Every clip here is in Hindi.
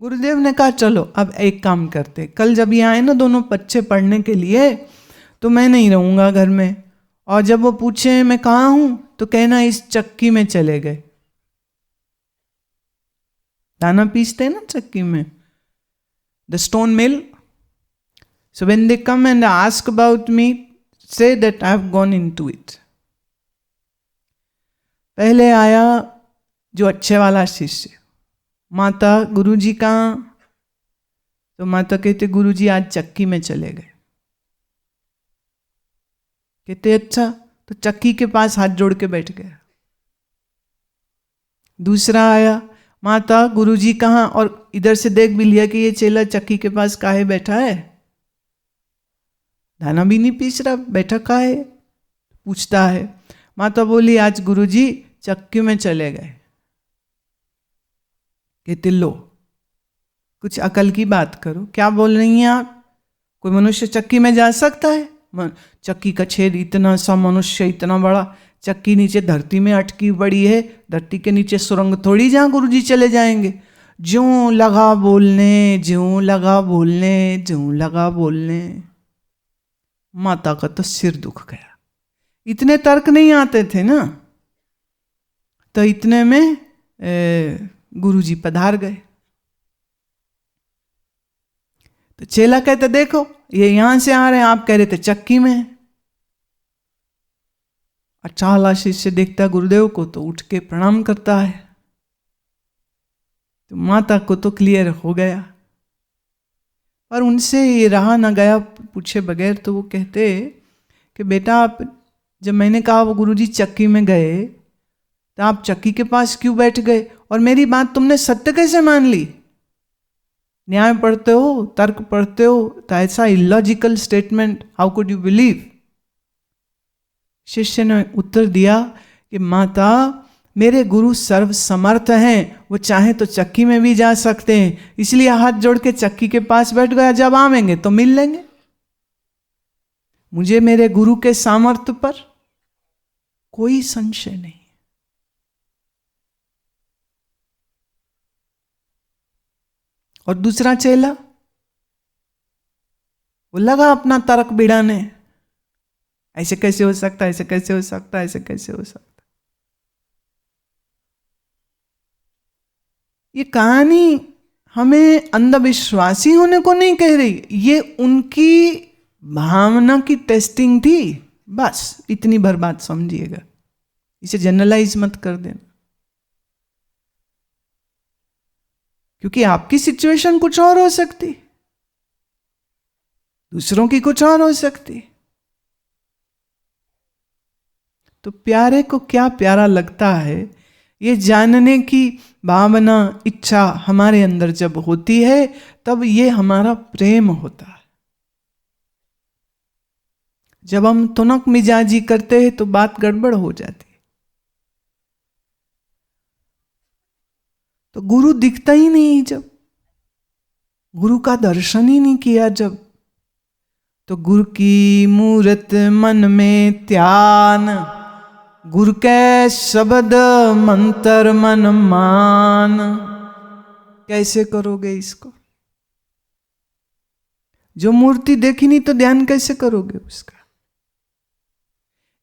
गुरुदेव ने कहा चलो अब एक काम करते, कल जब ये आए ना दोनों बच्चे पढ़ने के लिए, तो मैं नहीं रहूँगा घर में, और जब वो पूछे मैं कहाँ हूँ तो कहना इस चक्की में चले गए। दाना पीसते हैं ना चक्की में, the stone mill. So when they come and ask about me, say that I have gone into it. पहले आया जो अच्छे वाला शिष्य, माता गुरुजी कहाँ? तो माता कहते गुरुजी आज चक्की में चले गए। कहते अच्छा, तो चक्की के पास हाथ जोड़ के बैठ गया। दूसरा आया, माता गुरुजी कहाँ? और इधर से देख भी लिया कि ये चेला चक्की के पास काहे बैठा है, दाना भी नहीं पीस रहा, बैठा काहे? पूछता है। माता बोली आज गुरुजी चक्की में चले गए। कहते लो कुछ अकल की बात करो, क्या बोल रही हैं आप? कोई मनुष्य चक्की में जा सकता है? चक्की का छेद इतना सा, मनुष्य इतना बड़ा, चक्की नीचे धरती में अटकी पड़ी है, धरती के नीचे सुरंग थोड़ी जहां गुरुजी चले जाएंगे। ज्यों लगा बोलने, ज्यों लगा बोलने, ज्यों लगा बोलने। माता का तो सिर दुख गया, इतने तर्क नहीं आते थे ना। तो इतने में गुरुजी पधार गए। तो चेला कहते देखो ये यहां से आ रहे हैं, आप कह रहे थे चक्की में। अच्छा वाला शिष्य देखता गुरुदेव को तो उठ के प्रणाम करता है। तो माता को तो क्लियर हो गया, पर उनसे ये रहा ना गया पूछे बगैर। तो वो कहते कि बेटा आप, जब मैंने कहा वो गुरुजी चक्की में गए, तो आप चक्की के पास क्यों बैठ गए? और मेरी बात तुमने सत्य कैसे मान ली? न्याय पढ़ते हो, तर्क पढ़ते हो, तो ऐसा illogical statement how could you believe? शिष्य ने उत्तर दिया कि माता मेरे गुरु सर्व समर्थ हैं, वो चाहे तो चक्की में भी जा सकते हैं, इसलिए हाथ जोड़ के चक्की के पास बैठ गया, जब आवेंगे तो मिल लेंगे। मुझे मेरे गुरु के सामर्थ्य पर कोई संशय नहीं। और दूसरा चेला वो लगा अपना तर्क भिड़ाने, ऐसे कैसे हो सकता, ऐसे कैसे हो सकता, ऐसे कैसे हो सकता। ये कहानी हमें अंधविश्वासी होने को नहीं कह रही, ये उनकी भावना की टेस्टिंग थी, बस इतनी भर बात समझिएगा, इसे जनरलाइज मत कर देना। क्योंकि आपकी सिचुएशन कुछ और हो सकती, दूसरों की कुछ और हो सकती। तो प्यारे को क्या प्यारा लगता है, ये जानने की भावना, इच्छा हमारे अंदर जब होती है, तब ये हमारा प्रेम होता है। जब हम तुनक मिजाजी करते हैं तो बात गड़बड़ हो जाती है। तो गुरु दिखता ही नहीं, जब गुरु का दर्शन ही नहीं किया जब, तो गुरु की मूरत मन में ध्यान, गुरु के शब्द मंत्र मन मान। कैसे करोगे इसको? जो मूर्ति देखी नहीं तो ध्यान कैसे करोगे उसका?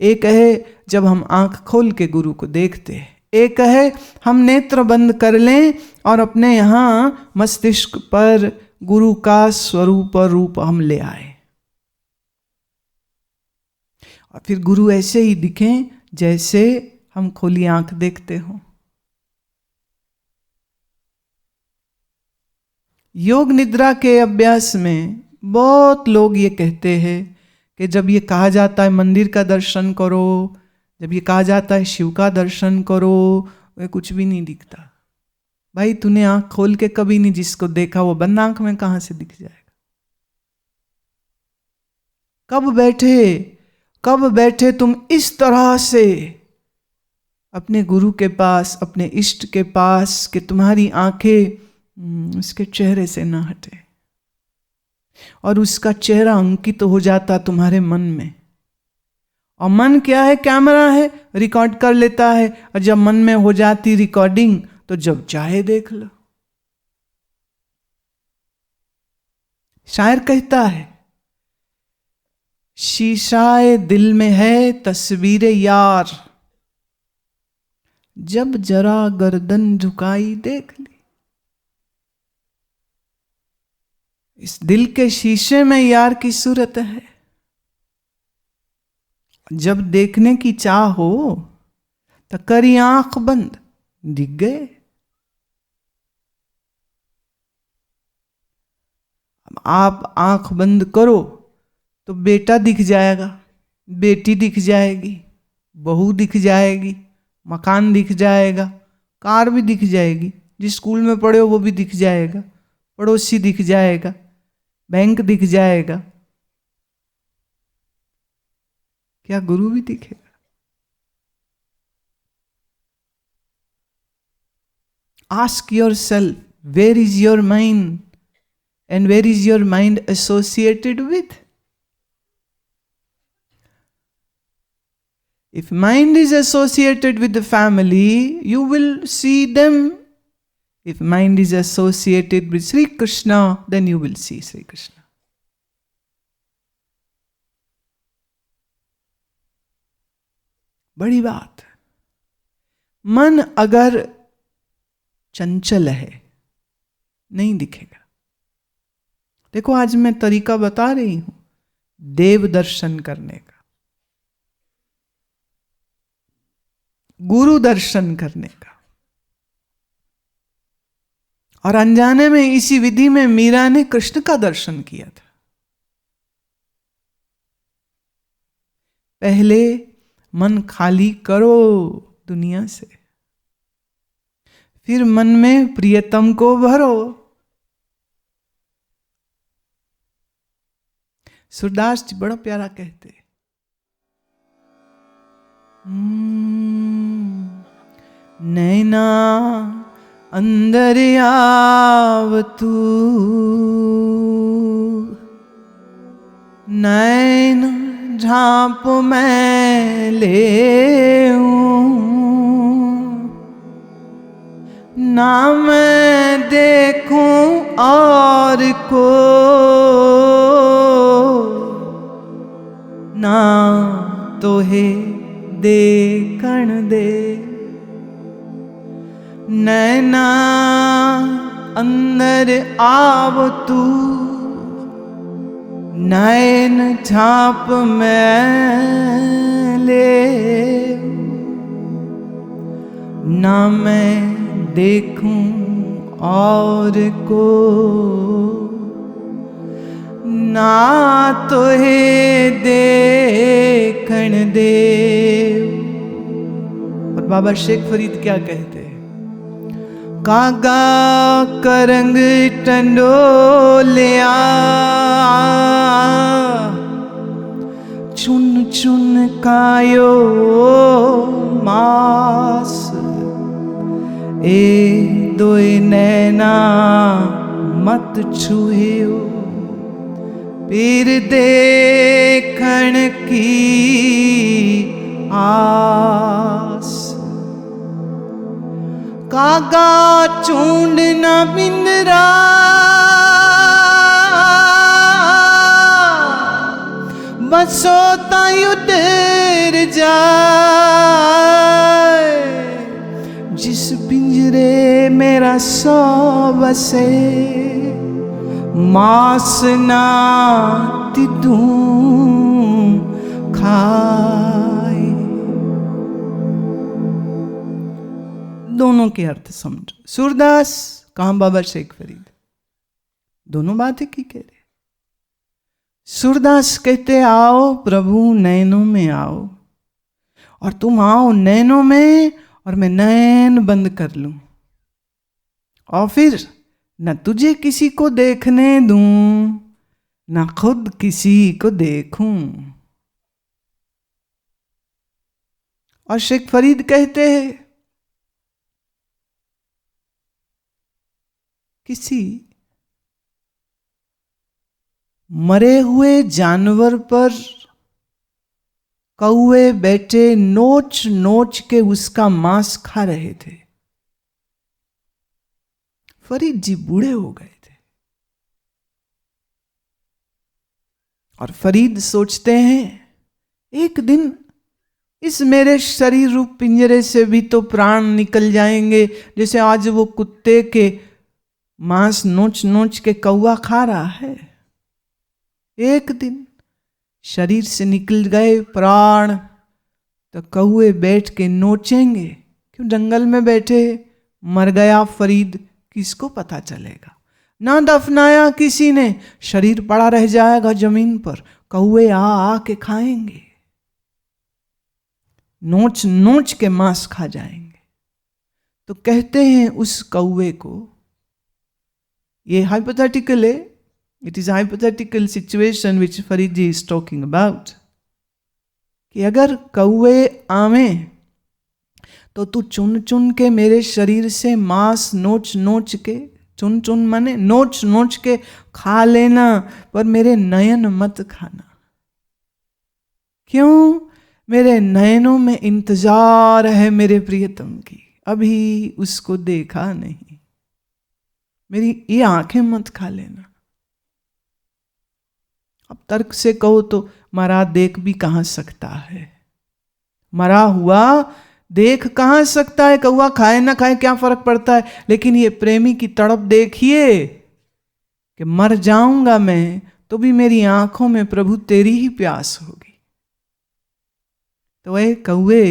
एक है जब हम आंख खोल के गुरु को देखते हैं, एक है हम नेत्र बंद कर लें और अपने यहां मस्तिष्क पर गुरु का स्वरूप और रूप हम ले आए, और फिर गुरु ऐसे ही दिखें जैसे हम खोली आंख देखते हो। योग निद्रा के अभ्यास में बहुत लोग ये कहते हैं कि जब ये कहा जाता है मंदिर का दर्शन करो, जब ये कहा जाता है शिव का दर्शन करो, वे कुछ भी नहीं दिखता। भाई तूने आंख खोल के कभी नहीं जिसको देखा, वो बंद आंख में कहां से दिख जाएगा? कब बैठे तुम इस तरह से अपने गुरु के पास, अपने इष्ट के पास, कि तुम्हारी आंखें उसके चेहरे से ना हटे, और उसका चेहरा अंकित तो हो जाता तुम्हारे मन में। और मन क्या है? कैमरा है, रिकॉर्ड कर लेता है, और जब मन में हो जाती रिकॉर्डिंग तो जब चाहे देख लो। शायर कहता है, शीशाए दिल में है तस्वीर यार, जब जरा गर्दन झुकाई देख ली। इस दिल के शीशे में यार की सूरत है, जब देखने की चाह हो तो करी आंख बंद, दिख गए। अब आप आंख बंद करो तो बेटा दिख जाएगा, बेटी दिख जाएगी, बहू दिख जाएगी, मकान दिख जाएगा, कार भी दिख जाएगी, जिस स्कूल में पढ़े हो वो भी दिख जाएगा, पड़ोसी दिख जाएगा, बैंक दिख जाएगा, क्या गुरु भी दिखेगा? Ask yourself, where is your mind and where is your mind associated with? If mind is associated with the family, you will see them. If mind is associated with Sri Krishna, then you will see Sri Krishna. बड़ी बात। मन अगर चंचल है, नहीं दिखेगा। देखो आज मैं तरीका बता रही हूं देव दर्शन करने का, गुरु दर्शन करने का। और अनजाने में इसी विधि में मीरा ने कृष्ण का दर्शन किया था। पहले मन खाली करो दुनिया से, फिर मन में प्रियतम को भरो। सूरदास जी बड़ा प्यारा कहते, नैना अंदर आव तू, नैन झांप मैं ले ना, मैं देखूं और को ना तोहे देखण दे। नैना अंदर आव तू, नैन झांप मैं ले ना, मैं देखूं और को ना तोहे देखण दे। और बाबा शेख फरीद क्या कहते हैं, कागा करंग टंडोलिया, चुन चुन कायो मास, ए दोए नैना मत छुएओ, पीर देखण की आस। कागा चूंड न बिंदरा, बसो तायुटर जाए, जिस पिंजरे मेरा सौ बसे, मास ना तिदूं खाए। दोनों के अर्थ समझो। सूरदास कहां बाबा शेख फरीद, दोनों बातें की कह रहे। सूरदास कहते आओ प्रभु नैनों में आओ, और तुम आओ नैनों में और मैं नैन बंद कर लूं, और फिर न तुझे किसी को देखने दूं न खुद किसी को देखूं। और शेख फरीद कहते हैं किसी मरे हुए जानवर पर कौवे बैठे नोच नोच के उसका मांस खा रहे थे। फरीद जी बूढ़े हो गए थे, और फरीद सोचते हैं एक दिन इस मेरे शरीर रूप पिंजरे से भी तो प्राण निकल जाएंगे, जैसे आज वो कुत्ते के मांस नोच नोच के कौवा खा रहा है। एक दिन शरीर से निकल गए प्राण तो कौवे बैठ के नोचेंगे। क्यों जंगल में बैठे, मर गया फरीद, किसको पता चलेगा? ना दफनाया किसी ने, शरीर पड़ा रह जाएगा जमीन पर, कौवे आ के खाएंगे, नोच नोच के मांस खा जाएंगे। तो कहते हैं उस कौवे को, ये हाइपोथेटिकल है, it is hypothetical situation which Farid ji is talking about, कि अगर कौवे आवे तो तू चुन चुन के मेरे शरीर से मांस नोच नोच के, चुन चुन माने नोच नोच के खा लेना, पर मेरे नयन मत खाना। क्यों? मेरे नयनों में इंतजार है मेरे प्रियतम की, अभी उसको देखा नहीं, मेरी ये आंखें मत खा लेना। अब तर्क से कहो तो मरा देख भी कहां सकता है, मरा हुआ देख कहां सकता है, कौवा खाए ना खाए क्या फर्क पड़ता है। लेकिन ये प्रेमी की तड़प देखिए कि मर जाऊंगा मैं तो भी मेरी आंखों में प्रभु तेरी ही प्यास होगी। तो वह कौवे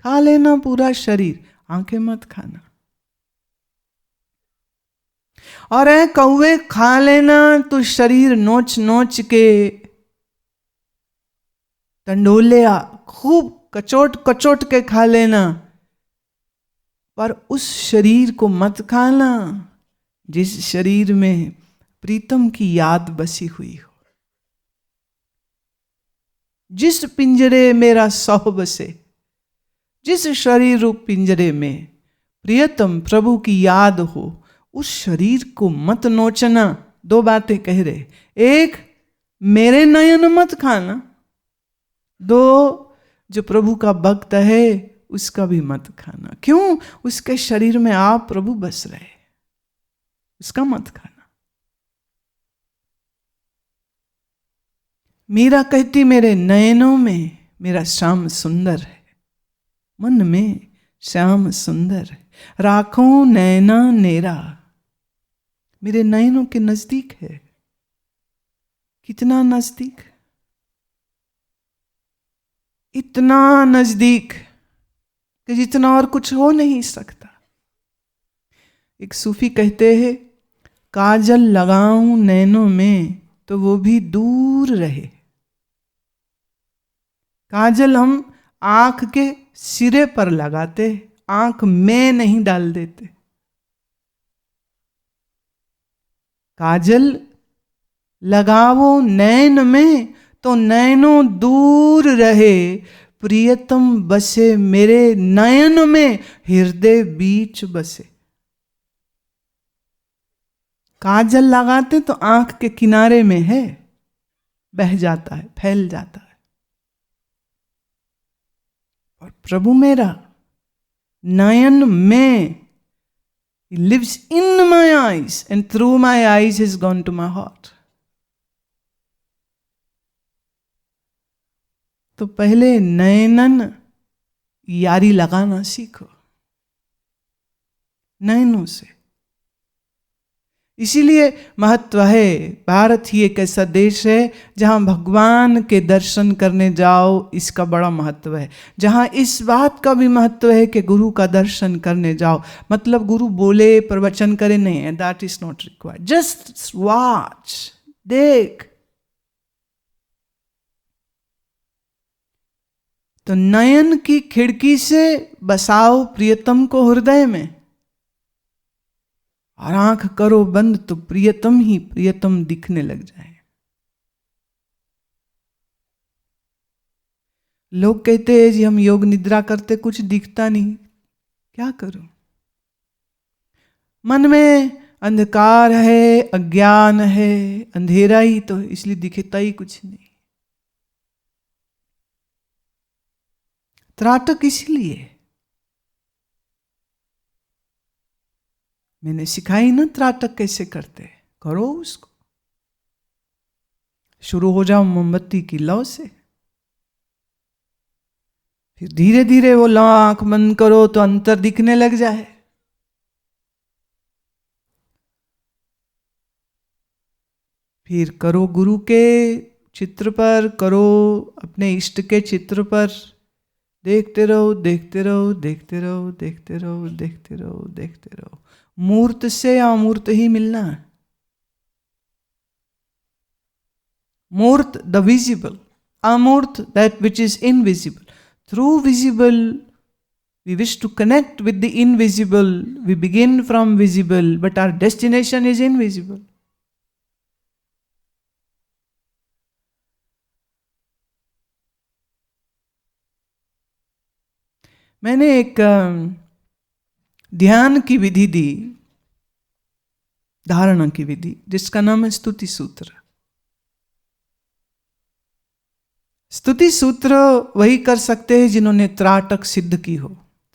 खा लेना पूरा शरीर, आंखें मत खाना। और ऐ कौवे खा लेना तो शरीर नोच नोच के टंडोलिया खूब कचोट कचोट के खा लेना, पर उस शरीर को मत खाना जिस शरीर में प्रीतम की याद बसी हुई हो। जिस पिंजरे मेरा सौ बसे, जिस शरीर रूप पिंजरे में प्रियतम प्रभु की याद हो, उस शरीर को मत नोचना। दो बातें कह रहे, एक मेरे नयन मत खाना, दो जो प्रभु का भक्त है उसका भी मत खाना। क्यों? उसके शरीर में आप प्रभु बस रहे, उसका मत खाना। मीरा कहती मेरे नयनों में मेरा श्याम सुंदर है, मन में श्याम सुंदर है, राखों नैना नेरा, मेरे नयनों के नजदीक है। कितना नजदीक? इतना नजदीक कि जितना और कुछ हो नहीं सकता। एक सूफी कहते हैं, काजल लगाऊं नैनों में तो वो भी दूर रहे। काजल हम आंख के सिरे पर लगाते, आंख में नहीं डाल देते। काजल लगावो नैन में तो नैनों दूर रहे, प्रियतम बसे मेरे नयन में, हृदय बीच बसे। काजल लगाते तो आंख के किनारे में है, बह जाता है, फैल जाता है। और प्रभु मेरा नयन में, he lives in my eyes and through my eyes has gone to my heart. तो पहले नयनन यारी लगाना सीखो, नयनों से। इसीलिए महत्व है, भारत ही एक ऐसा देश है जहां भगवान के दर्शन करने जाओ, इसका बड़ा महत्व है। जहां इस बात का भी महत्व है कि गुरु का दर्शन करने जाओ, मतलब गुरु बोले प्रवचन करे नहीं, that is not required, just watch, देख। तो नयन की खिड़की से बसाओ प्रियतम को हृदय में, और आंख करो बंद तो प्रियतम ही प्रियतम दिखने लग जाए। लोग कहते हैं जी हम योग निद्रा करते कुछ दिखता नहीं, क्या करूं? मन में अंधकार है, अज्ञान है, अंधेरा ही तो, इसलिए दिखता ही कुछ नहीं। त्राटक इसलिए मैंने सिखाई ना, त्राटक कैसे करते, करो उसको। शुरू हो जाओ मोमबत्ती की लौ से। फिर धीरे धीरे वो लौ आंख बंद करो तो अंतर दिखने लग जाए। फिर करो गुरु के चित्र पर, करो अपने इष्ट के चित्र पर, देखते रहो देखते रहो देखते रहो देखते रहो देखते रहो देखते रहो। मूर्त से अमूर्त ही मिलना है। मूर्त द विजिबल, अमूर्त that which is invisible. Through visible, we wish to connect with the invisible. We begin from visible, but our destination is invisible. मैंने एक ध्यान की विधि दी, धारणा की विधि, जिसका नाम है स्तुति सूत्र। स्तुति सूत्र वही कर सकते हैं जिन्होंने त्राटक सिद्ध की हो।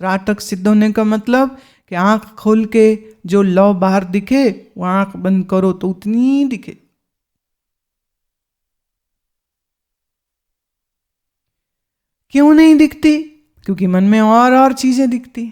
त्राटक सिद्ध होने का मतलब कि आंख खोल के जो लौ बाहर दिखे वो आंख बंद करो तो उतनी दिखे। क्यों नहीं दिखती? क्योंकि मन में और चीजें दिखती।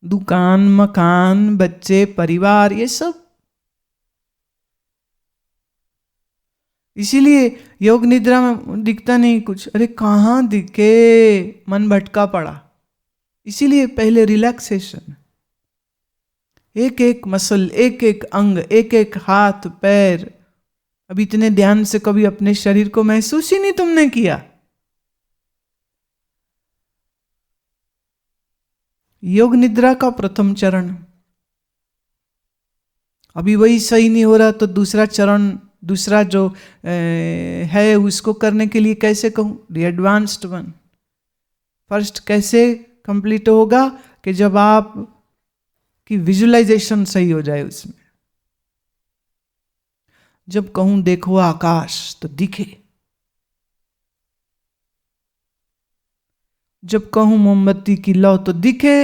दुकान, मकान, बच्चे, परिवार, ये सब। इसीलिए योग निद्रा में दिखता नहीं कुछ। अरे कहाँ दिखे, मन भटका पड़ा। इसीलिए पहले रिलैक्सेशन, एक एक मसल, एक एक अंग, एक एक हाथ पैर। अब इतने ध्यान से कभी अपने शरीर को महसूस ही नहीं तुमने किया। योग निद्रा का प्रथम चरण, अभी वही सही नहीं हो रहा तो दूसरा चरण, दूसरा जो है उसको करने के लिए कैसे कहूं, द एडवांस्ड वन। फर्स्ट कैसे कंप्लीट होगा कि जब आप की विजुअलाइजेशन सही हो जाए उसमें। जब कहूं देखो आकाश तो दिखे, जब कहूं मोमबत्ती की लौ तो दिखे,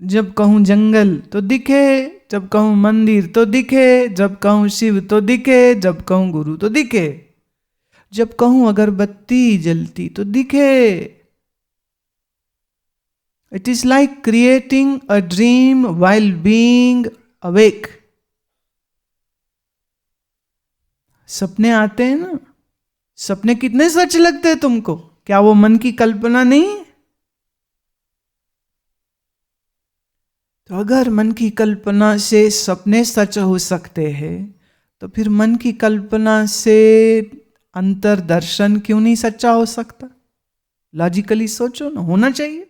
जब कहूं जंगल तो दिखे, जब कहूं मंदिर तो दिखे, जब कहूं शिव तो दिखे, जब कहूं गुरु तो दिखे, जब कहूं अगरबत्ती जलती तो दिखे। It is like creating a dream while being awake. सपने आते हैं ना, सपने कितने सच लगते हैं तुमको? क्या वो मन की कल्पना नहीं? तो अगर मन की कल्पना से सपने सच हो सकते हैं तो फिर मन की कल्पना से अंतर्दर्शन क्यों नहीं सच्चा हो सकता? लॉजिकली सोचो ना, होना चाहिए।